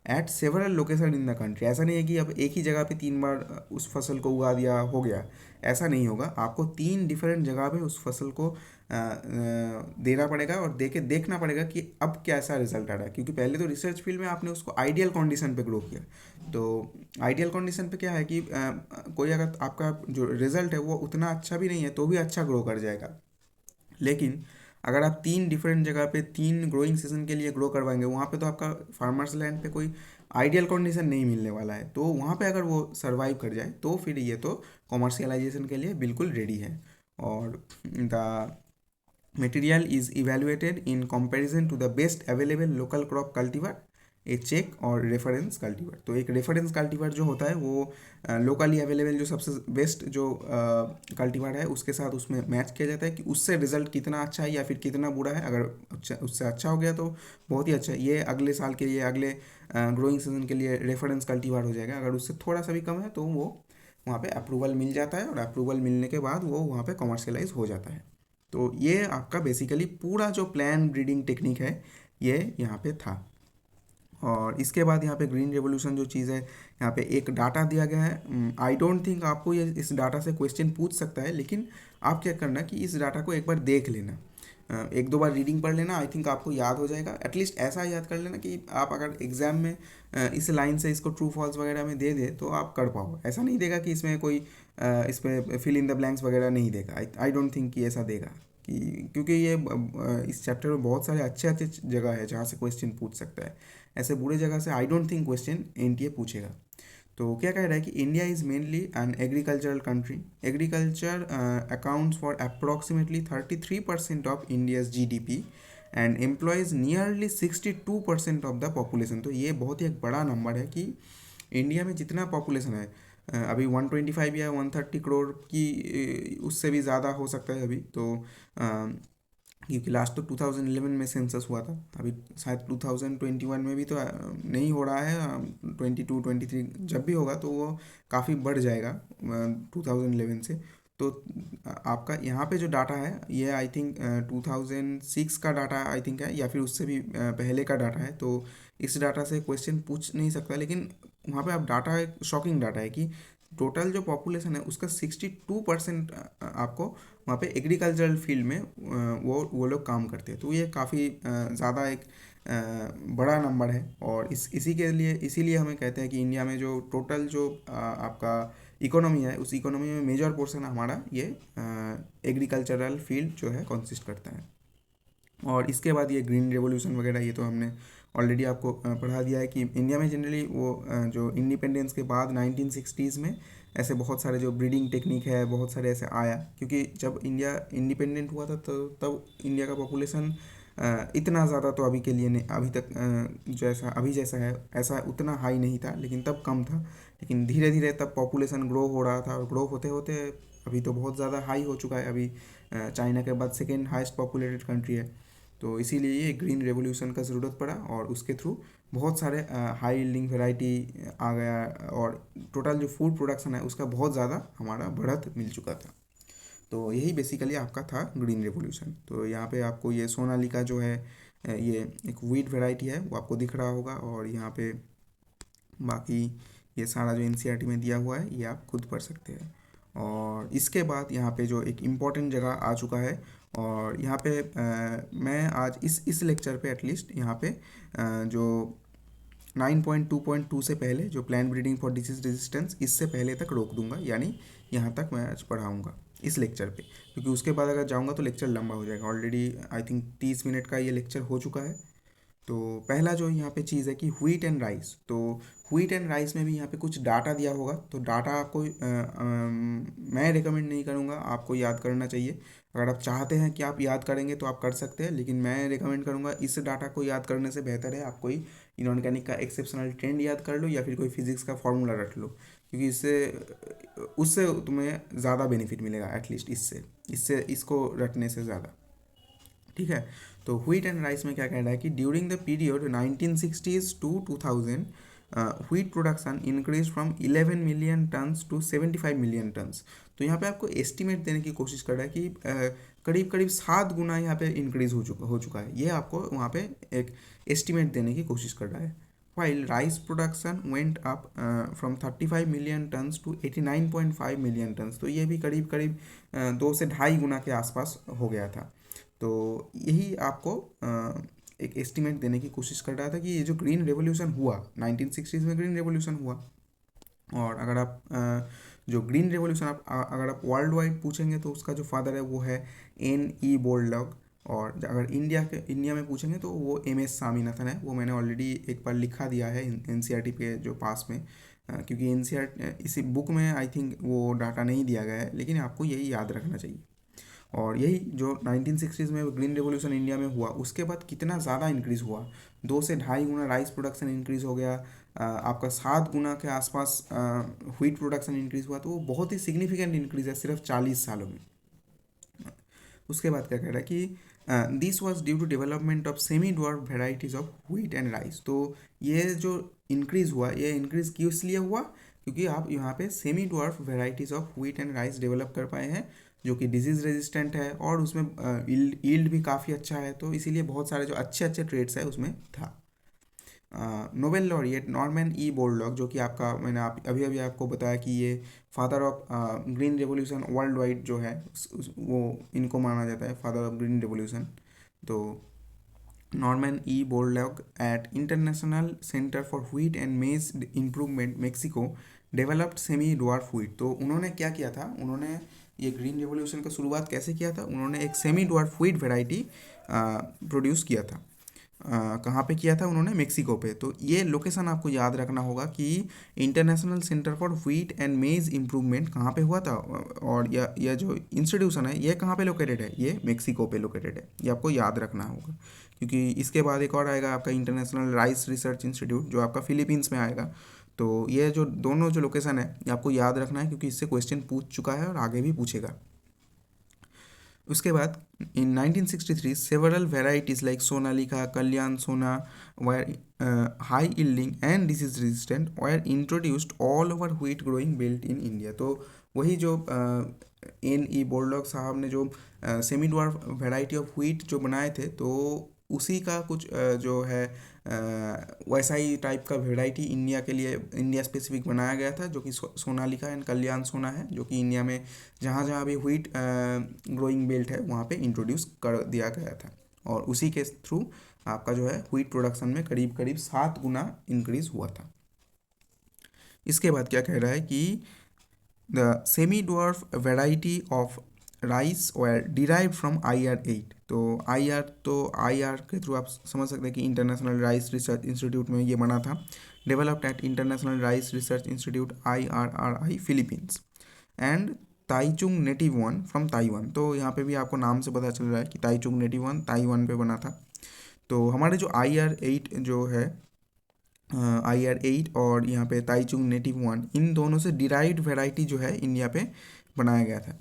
eight several location in the country. ऐसा नहीं है कि अब एक ही जगह पे 3 बार उस फसल को उगा दिया हो गया, ऐसा नहीं होगा। आपको 3 डिफरेंट जगह पे उस फसल को देना पड़ेगा और देखना पड़ेगा कि अब कैसा रिजल्ट आ रहा है, क्योंकि पहले तो रिसर्च फील्ड में आपने उसको आइडियल कंडीशन पे ग्रो किया। तो आइडियल कंडीशन पे क्या है कि कोई अगर आपका जो रिजल्ट है वो उतना अच्छा भी नहीं है तो भी अच्छा ग्रो कर जाएगा। लेकिन अगर आप 3 डिफरेंट जगह पे 3 ग्रोइंग सीजन के लिए ग्रो करवाएंगे, वहाँ पे तो आपका फार्मर्स लैंड पे कोई आइडियल कंडीशन नहीं मिलने वाला है। तो वहाँ पे अगर वो सरवाइव कर जाए तो फिर ये तो कॉमर्शियलाइजेशन के लिए बिल्कुल रेडी है। और the material is evaluated in comparison to the best available local crop cultivar, A check और रेफरेंस कल्टीवर। तो एक रेफरेंस कल्टीवर जो होता है वो लोकली अवेलेबल जो सबसे बेस्ट जो कल्टीवर है उसके साथ उसमें मैच किया जाता है कि उससे रिजल्ट कितना अच्छा है या फिर कितना बुरा है। अगर उससे अच्छा हो गया तो बहुत ही अच्छा है, ये अगले साल के लिए अगले ग्रोइंग सीजन के लिए रेफरेंस कल्टीवर हो जाएगा। अगर उससे थोड़ा सा भी कम है तो वो वहाँ पे अप्रूवल मिल जाता है और अप्रूवल मिलने के बाद वो वहाँ पे कमर्शियलाइज हो जाता है। तो ये आपका बेसिकली पूरा जो प्लान ब्रीडिंग टेक्निक है ये यहाँ पे था। और इसके बाद यहाँ पे ग्रीन रेवोल्यूशन जो चीज़ है, यहाँ पे एक डाटा दिया गया है। आई डोंट थिंक आपको ये इस डाटा से क्वेश्चन पूछ सकता है, लेकिन आप क्या करना कि इस डाटा को एक बार देख लेना, एक दो बार रीडिंग पढ़ लेना, आई थिंक आपको याद हो जाएगा। एटलीस्ट ऐसा याद कर लेना कि आप अगर एग्जाम में इस लाइन से इसको ट्रू फॉल्स वगैरह में दे दे तो आप कर पाओ। ऐसा नहीं देगा कि इसमें कोई इसमें फिल इन द ब्लैंक्स वगैरह नहीं देगा। आई डोंट थिंक कि ऐसा देगा कि क्योंकि ये इस चैप्टर में बहुत सारे अच्छे अच्छे जगह है जहाँ से क्वेश्चन पूछ सकता है। ऐसे बुरे जगह से I don't think question NTA पूछेगा। तो क्या कह रहा है कि India is mainly an agricultural country. Agriculture accounts for approximately 33% of India's GDP and employees nearly 62% of the population. तो ये बहुत ही एक बड़ा नंबर है कि इंडिया में जितना पॉपुलेशन है अभी 125 या 130 करोड़ की उससे भी ज़्यादा हो सकता है अभी तो क्योंकि लास्ट तो 2011 में सेंसस हुआ था, अभी शायद 2021 में भी तो नहीं हो रहा है। 22 23 जब भी होगा तो वो काफ़ी बढ़ जाएगा 2011 से। तो आपका यहाँ पे जो डाटा है ये आई थिंक 2006 का डाटा आई थिंक है या फिर उससे भी पहले का डाटा है। तो इस डाटा से क्वेश्चन पूछ नहीं सकता, लेकिन वहाँ पे आप डाटा एक शॉकिंग डाटा है कि टोटल जो पॉपुलेशन है उसका 62% आपको वहाँ पे एग्रीकल्चरल फील्ड में वो लोग काम करते हैं। तो ये काफ़ी ज़्यादा एक बड़ा नंबर है। और इसीलिए हमें कहते हैं कि इंडिया में जो टोटल जो आपका इकोनॉमी है उस इकोनॉमी में मेजर पोर्शन हमारा ये एग्रीकल्चरल फील्ड जो है कंसिस्ट करता है। और इसके बाद ये ग्रीन रेवोल्यूशन वगैरह ये तो हमने ऑलरेडी आपको पढ़ा दिया है कि इंडिया में जनरली वो जो इंडिपेंडेंस के बाद 1960s में ऐसे बहुत सारे जो ब्रीडिंग टेक्निक है बहुत सारे ऐसे आया, क्योंकि जब इंडिया इंडिपेंडेंट हुआ था तो तब इंडिया का पॉपुलेशन इतना ज़्यादा तो अभी के लिए नहीं, अभी तक जैसा अभी जैसा है ऐसा उतना हाई नहीं था, लेकिन तब कम था। लेकिन धीरे धीरे तब पॉपुलेशन ग्रो हो रहा था और ग्रो होते होते अभी तो बहुत ज़्यादा हाई हो चुका है। अभी चाइना के बाद सेकेंड हाईएस्ट पॉपुलेटेड कंट्री है। तो इसीलिए ये ग्रीन रेवोल्यूशन का ज़रूरत पड़ा और उसके थ्रू बहुत सारे हाई यील्डिंग वेराइटी आ गया और टोटल जो फूड प्रोडक्शन है उसका बहुत ज़्यादा हमारा बढ़त मिल चुका था। तो यही बेसिकली आपका था ग्रीन रेवोल्यूशन। तो यहाँ पे आपको ये सोनालिका जो है ये एक व्हीट वैरायटी है वो आपको दिख रहा होगा, और यहाँ पे बाकी ये सारा जो एनसीईआरटी में दिया हुआ है ये आप खुद पढ़ सकते हैं। और इसके बाद यहाँ पे जो एक इम्पॉर्टेंट जगह आ चुका है, और यहाँ पे मैं आज इस लेक्चर पे एटलीस्ट यहाँ पे जो 9.2.2 से पहले जो plant breeding for disease resistance इससे पहले तक रोक दूंगा, यानी यहाँ तक मैं आज पढ़ाऊँगा इस लेक्चर पे, क्योंकि उसके बाद अगर जाऊँगा तो लेक्चर लंबा हो जाएगा। ऑलरेडी आई थिंक 30 मिनट का ये लेक्चर हो चुका है। तो पहला जो यहाँ पे चीज़ है कि व्हीट एंड राइस, तो व्हीट एंड राइस में भी यहाँ पे कुछ डाटा दिया होगा। तो डाटा आपको मैं रिकमेंड नहीं करूँगा, आपको याद करना चाहिए। अगर आप चाहते हैं कि आप याद करेंगे तो आप कर सकते हैं, लेकिन मैं रिकमेंड करूँगा इस डाटा को याद करने से बेहतर है आप कोई इनऑर्गेनिक का एक्सेप्शनल ट्रेंड याद कर लो या फिर कोई फिजिक्स का फॉर्मूला रट लो, क्योंकि उससे तुम्हें ज़्यादा बेनिफिट मिलेगा एटलीस्ट इससे इसको रटने से ज़्यादा। ठीक है। तो व्हीट एंड राइस में क्या कह रहा है कि during the period 1960s to 2000 wheat production increase from 11 million tons to 75 million tons. तो यहाँ पे आपको एस्टिमेट देने की कोशिश कर रहा है कि करीब करीब 7 गुना यहाँ पे इंक्रीज हो चुका है। ये आपको वहाँ पे एक एस्टिमेट देने की कोशिश कर रहा है। while rice production went up from 35 million tons to 89.5 million tons। तो ये भी करीब करीब 2 से 2.5 गुना के आसपास हो गया था। तो यही आपको एक एस्टिमेट देने की कोशिश कर रहा था कि ये जो ग्रीन रेवोल्यूशन हुआ 1960s में, ग्रीन रेवोल्यूशन हुआ, और अगर आप जो ग्रीन रेवोल्यूशन अगर आप वर्ल्ड वाइड पूछेंगे तो उसका जो फादर है वो है N.E. बोरलॉग, और अगर इंडिया में पूछेंगे तो वो M.S. स्वामीनाथन है। वो मैंने ऑलरेडी एक बार लिखा दिया है एनसीईआरटी पे जो पास में, क्योंकि एनसीईआरटी इसी बुक में आई थिंक वो डाटा नहीं दिया गया है, लेकिन आपको यही याद रखना चाहिए। और यही जो 1960s में ग्रीन रेवोल्यूशन इंडिया में हुआ उसके बाद कितना ज़्यादा इंक्रीज़ हुआ, 2 से 2.5 गुना राइस प्रोडक्शन इंक्रीज़ हो गया, आपका 7 गुना के आसपास व्हीट प्रोडक्शन इंक्रीज़ हुआ। तो वो बहुत ही सिग्निफिकेंट इंक्रीज़ है सिर्फ 40 सालों में। उसके बाद क्या कह रहा है कि this was due to development of semi dwarf varieties of wheat and rice. तो ये जो इंक्रीज़ हुआ ये इंक्रीज़ क्यों इसलिए हुआ, क्योंकि आप यहाँ पे semi dwarf varieties of wheat and rice develop कर पाए हैं जो कि डिजीज़ रेजिस्टेंट है, और उसमें यील्ड भी काफ़ी अच्छा है। तो इसीलिए बहुत सारे जो अच्छे अच्छे ट्रेड्स है उसमें था। Nobel laureate Norman E Borlaug, जो कि आपका मैंने अभी अभी आपको बताया कि ये father of green revolution world wide जो है वो इनको माना जाता है फादर ऑफ ग्रीन रेवोल्यूशन। तो Norman E Borlaug at International Center for Wheat and Maize Improvement Mexico developed semi dwarf wheat. तो उन्होंने क्या किया था, उन्होंने ये ग्रीन रेवोल्यूशन का शुरुआत कैसे किया था, उन्होंने एक semi dwarf wheat variety produce किया था। कहाँ पे किया था उन्होंने, मेक्सिको पे। तो ये लोकेशन आपको याद रखना होगा कि international Center for Wheat and Maize improvement कहाँ पे हुआ था, और यह जो इंस्टीट्यूशन है ये कहाँ पे लोकेटेड है, ये मेक्सिको पे लोकेटेड है। ये आपको याद रखना होगा, क्योंकि इसके बाद एक और आएगा आपका इंटरनेशनल राइस रिसर्च इंस्टीट्यूट जो आपका फिलीपींस में आएगा। तो ये जो दोनों जो लोकेशन है ये आपको याद रखना है, क्योंकि इससे क्वेश्चन पूछ चुका है और आगे भी पूछेगा। उसके बाद इन 1963 सेवरल वेराइटीज लाइक सोनालिका, कल्याण सोना were high yielding and disease resistant were introduced all over wheat growing belt in India। तो वही जो N.E. बोरलॉग साहब ने जो semi dwarf variety of wheat जो बनाए थे, तो उसी का कुछ जो है वैसा ही टाइप का वेराइटी इंडिया के लिए इंडिया स्पेसिफिक बनाया गया था, जो कि सोनालिका एंड कल्याण सोना है, जो कि इंडिया में जहाँ जहाँ भी व्हीट ग्रोइंग बेल्ट है वहाँ पे इंट्रोड्यूस कर दिया गया था, और उसी के थ्रू आपका जो है व्हीट प्रोडक्शन में करीब करीब 7 गुना इंक्रीज हुआ था। इसके बाद क्या कह रहा है कि the semi dwarf variety of rice were derive from IR8। तो IR के थ्रू आप समझ सकते हैं कि इंटरनेशनल राइस रिसर्च इंस्टीट्यूट में ये बना था, developed eight international rice research institute IRRI Philippines and Taichung native one from Taiwan. तो यहाँ पे भी आपको नाम से पता चल रहा है कि ताइचुंग नेटिव वन ताइवान पे बना था। तो हमारे जो IR8 जो है IR8 और यहाँ पे ताइचुंग नेटिव वन, इन दोनों से डिराइव्ड वेराइटी जो है इंडिया पे बनाया गया था।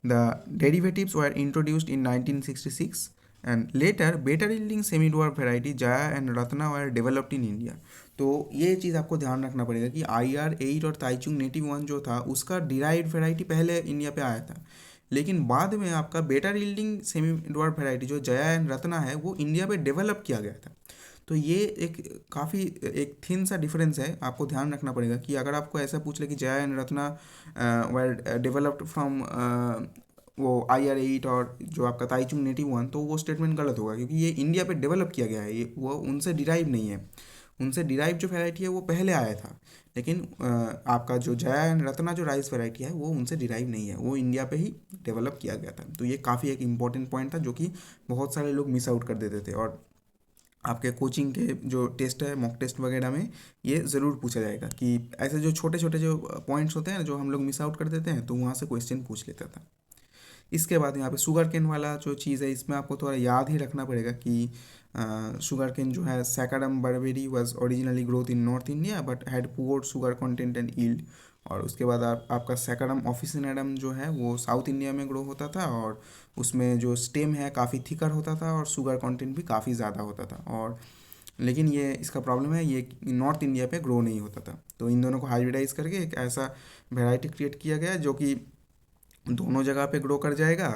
The derivatives were introduced in 1966 and later better yielding semi dwarf variety Jaya and Ratna were developed in India. तो ये चीज़ आपको ध्यान रखना पड़ेगा कि IR8 और ताइचुंग नेटिव वन जो था उसका डिराइव्ड वैरायटी पहले इंडिया पे आया था, लेकिन बाद में आपका better yielding semi dwarf variety जो जया एंड रत्ना है वो इंडिया पे डेवलप किया गया था। तो ये एक काफ़ी एक थिन सा डिफरेंस है, आपको ध्यान रखना पड़ेगा कि अगर आपको ऐसा पूछ ले कि Jaya and Ratna were developed from वो IR8 और जो आपका ताइचुंग नेटिव वन, तो वो स्टेटमेंट गलत होगा क्योंकि ये इंडिया पे डेवलप किया गया है, ये वो उनसे डिराइव नहीं है। उनसे डिराइव जो वैरायटी है वो पहले आया था, लेकिन आपका जो जया एंड रत्ना जो राइस वैरायटी है वो उनसे डिराइव नहीं है, वो इंडिया पे ही डेवलप किया गया था। तो ये काफ़ी एक इम्पॉर्टेंट पॉइंट था जो कि बहुत सारे लोग मिस आउट कर देते थे, और आपके कोचिंग के जो टेस्ट है मॉक टेस्ट वगैरह में ये ज़रूर पूछा जाएगा कि ऐसे जो छोटे छोटे जो पॉइंट्स होते हैं जो हम लोग मिस आउट कर देते हैं, तो वहाँ से क्वेश्चन पूछ लेता था। इसके बाद यहाँ पे शुगर केन वाला जो चीज़ है इसमें आपको थोड़ा याद ही रखना पड़ेगा कि शुगर केन जो है saccharum barberi was originally growth in north India but had poor sugar content and yield. और उसके बाद आपका सैकरम ऑफिसिनेडम जो है वो साउथ इंडिया में ग्रो होता था, और उसमें जो स्टेम है काफ़ी थिकर होता था और शुगर कंटेंट भी काफ़ी ज़्यादा होता था, और लेकिन ये इसका प्रॉब्लम है ये नॉर्थ इंडिया पे ग्रो नहीं होता था। तो इन दोनों को हाइब्रिडाइज करके एक ऐसा वेराइटी क्रिएट किया गया जो कि दोनों जगह पे ग्रो कर जाएगा,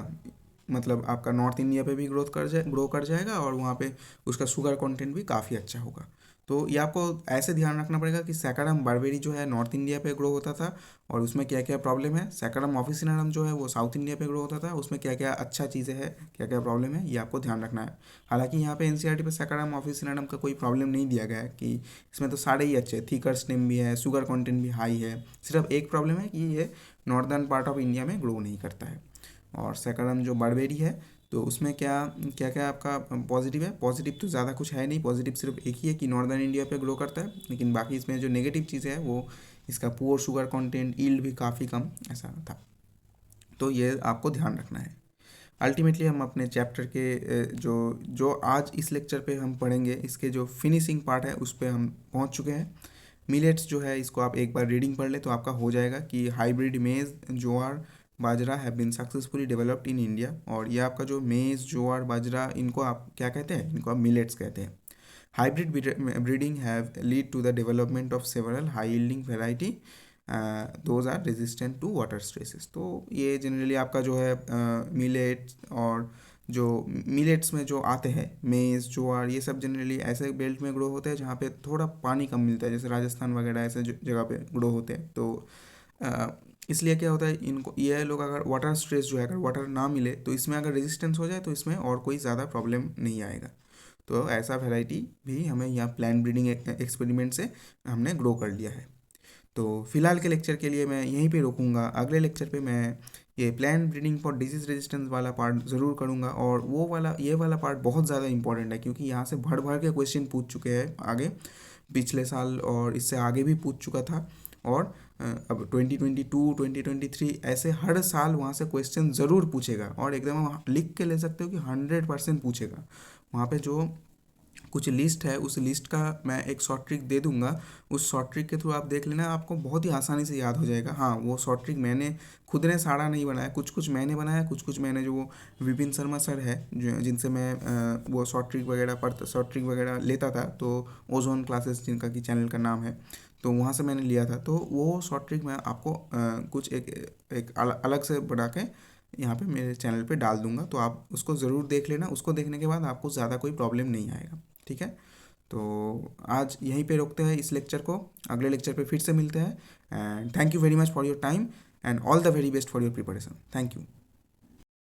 मतलब आपका नॉर्थ इंडिया पे भी ग्रो कर जाएगा और वहाँ पे उसका शुगर कंटेंट भी काफ़ी अच्छा होगा। तो ये आपको ऐसे ध्यान रखना पड़ेगा कि सैकरम बारबेरी जो है नॉर्थ इंडिया पे ग्रो होता था और उसमें क्या क्या प्रॉब्लम है, सैकरम ऑफिसिनेरम जो है वो साउथ इंडिया पे ग्रो होता था, उसमें क्या क्या अच्छा चीज़ें हैं, क्या क्या प्रॉब्लम है, ये आपको ध्यान रखना है। हालांकि यहाँ पे NCERT पे सैकरम ऑफिसिनेरम का कोई प्रॉब्लम नहीं दिया गया है कि इसमें तो सारे ही अच्छे, थिकर स्टेम भी है, शुगर कंटेंट भी हाई है, सिर्फ एक प्रॉब्लम है कि ये नॉर्दर्न पार्ट ऑफ इंडिया में ग्रो नहीं करता है। और सैकरम जो बारबेरी है तो उसमें क्या क्या क्या आपका पॉजिटिव है, पॉजिटिव तो ज़्यादा कुछ है नहीं, पॉजिटिव सिर्फ एक ही है कि नॉर्दर्न इंडिया पे ग्रो करता है, लेकिन बाकी इसमें जो नेगेटिव चीज़ें है वो इसका पुअर शुगर कंटेंट, यील्ड भी काफ़ी कम ऐसा था। तो ये आपको ध्यान रखना है। अल्टीमेटली हम अपने चैप्टर के जो जो आज इस लेक्चर पे हम पढ़ेंगे इसके जो फिनिशिंग पार्ट है उस पर हम पहुंच चुके हैं। मिलेट्स जो है इसको आप एक बार रीडिंग पढ़ ले तो आपका हो जाएगा कि hybrid maize jowar bajra have been successfully developed in India. और ये आपका जो मेज ज्वार बाजरा इनको आप क्या कहते हैं, इनको आप मिलेट्स कहते हैं। Hybrid breeding have lead to the development of several high yielding variety, those are resistant to water stresses. तो ये जनरली आपका जो है मिलेट्स, और जो मिलेट्स में जो आते हैं मेज़ ज्वार ये सब जनरली ऐसे बेल्ट में ग्रो होते हैं जहाँ पे थोड़ा पानी कम मिलता है, जैसे राजस्थान वगैरह ऐसे जगह पे ग्रो होते हैं। तो अ, इसलिए क्या होता है, इनको ये लोग अगर वाटर स्ट्रेस जो है अगर वाटर ना मिले तो इसमें अगर रेजिस्टेंस हो जाए तो इसमें और कोई ज़्यादा प्रॉब्लम नहीं आएगा। तो ऐसा वैरायटी भी हमें यहाँ प्लांट ब्रीडिंग एक्सपेरिमेंट से हमने ग्रो कर लिया है। तो फिलहाल के लेक्चर के लिए मैं यहीं पे रोकूंगा, अगले लेक्चर पे मैं ये plant breeding for disease resistance वाला पार्ट ज़रूर करूंगा, और वो वाला ये वाला पार्ट बहुत ज़्यादा इंपॉर्टेंट है क्योंकि यहाँ से भर भर के क्वेश्चन पूछ चुके हैं आगे, पिछले साल और इससे आगे भी पूछ चुका था, और अब 2022 2023 ऐसे हर साल वहाँ से क्वेश्चन ज़रूर पूछेगा, और एकदम आप लिख के ले सकते हो कि 100% पूछेगा। वहाँ पे जो कुछ लिस्ट है उस लिस्ट का मैं एक शॉर्ट ट्रिक दे दूंगा, उस शॉर्ट ट्रिक के थ्रू आप देख लेना, आपको बहुत ही आसानी से याद हो जाएगा। हाँ, वो शॉर्ट ट्रिक मैंने खुद ने सारा नहीं बनाया, कुछ कुछ मैंने बनाया, कुछ कुछ मैंने जो वो विपिन शर्मा सर है जो जिनसे मैं वो शॉर्ट ट्रिक वगैरह शॉर्ट ट्रिक वगैरह लेता था, तो ओजोन क्लासेस जिनका कि चैनल का नाम है, तो वहाँ से मैंने लिया था। तो वो शॉर्ट ट्रिक मैं आपको कुछ एक अलग से बना के यहाँ पे मेरे चैनल पे डाल दूंगा, तो आप उसको ज़रूर देख लेना, उसको देखने के बाद आपको ज़्यादा कोई प्रॉब्लम नहीं आएगा। ठीक है, तो आज यहीं पे रोकते हैं इस लेक्चर को, अगले लेक्चर पे फिर से मिलते हैं। And thank you very much for your time and all the very best for your preparation. Thank you.